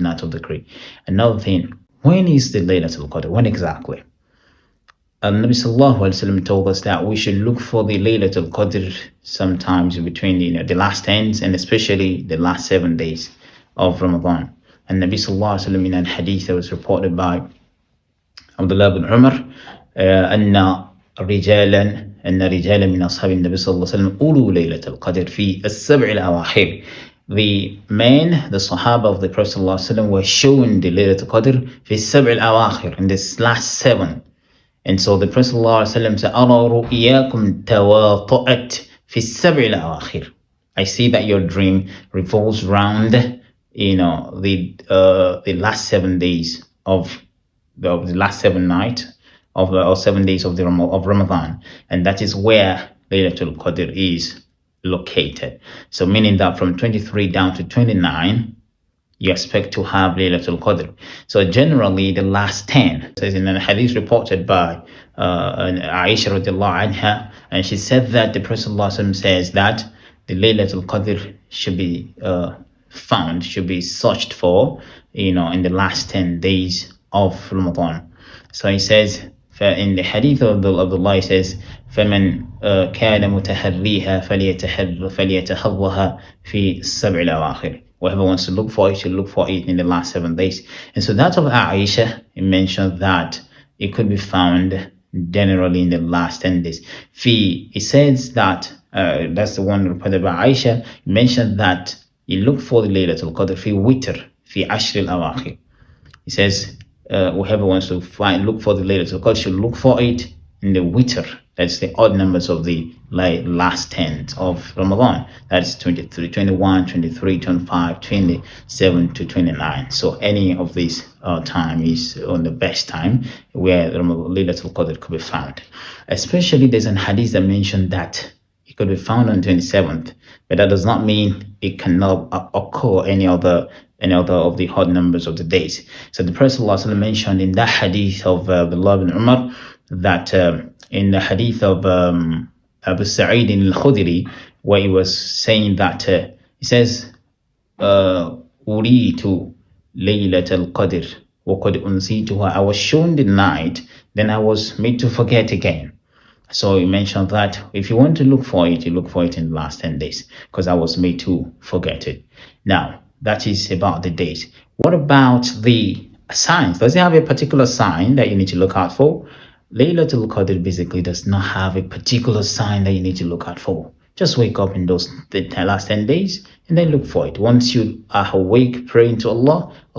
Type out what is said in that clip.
not of decree. Another thing, when is the Laylatul Qadr? When exactly? Nabi Sallallahu Alaihi Wasallam told us that we should look for the Laylatul Qadr sometimes between the last 10s and especially the last 7 days of Ramadan. And Nabi Sallallahu Alaihi Wasallam in a hadith that was reported by Abdullah bin Umar, أن رجالا من أصحاب النبي صلى الله عليه وسلم أولو ليلة القدر في السبع الأواخر. The men, the Sahaba of the Prophet صلى الله عليه وسلم were shown the Laylatul Qadr في السبع الأواخر, in this last 7. And so the Prophet صلى الله عليه وسلم said, أرى رؤياكم تواطؤت في السبع الأواخر. I see that your dream revolves around the last 7 days of the last 7 nights of or 7 days of Ramadan, and that is where Laylatul Qadr is located. So meaning that from 23 down to 29 you expect to have Laylatul Qadr. So generally the last 10, says in a hadith reported by Aisha radiallahu anha, and she said that the Prophet ﷺ says that the Laylatul Qadr should be found, should be searched for, in the last 10 days of Ramadan. So he says, in the hadith of Abdullah, he says, فَمَنْ كَانَ مُتَحَرِّيهَا فَلْيَتَحَرَّهَا فِي السَّبْعِ الْأَوَاخِرِ. Whoever wants to look for it should look for it in the last 7 days. And so that of Aisha, he mentioned that it could be found generally in the last 10 days. It says that, that's the one reported by Aisha, he mentioned that you look for the Laylatul Qadr fi witr, fi ashr al-awakhir. He says, whoever wants to look for the Laylatul Qadr should look for it in the witr. That's the odd numbers of the last 10 of Ramadan. That's 23, 21, 23, 25, 27 to 29. So any of these time is on the best time where Laylatul Qadr could be found. Especially there's an hadith that mentioned that it could be found on 27th, but that does not mean it cannot occur any other of the odd numbers of the days. So the Prophet ﷺ mentioned in that hadith of Abdullah bin Umar that in the hadith of Abu Sa'id al-Khudri, where he was saying that he says, "Uritu Laylat al-Qadr wa qad unsituha." I was shown the night, then I was made to forget again. So he mentioned that if you want to look for it, you look for it in the last 10 days, because I was made to forget it. Now, that is about the days. What about the signs? Does it have a particular sign that you need to look out for? Laylatul Qadr basically does not have a particular sign that you need to look out for. Just wake up in the last 10 days and then look for it. Once you are awake praying to Allah,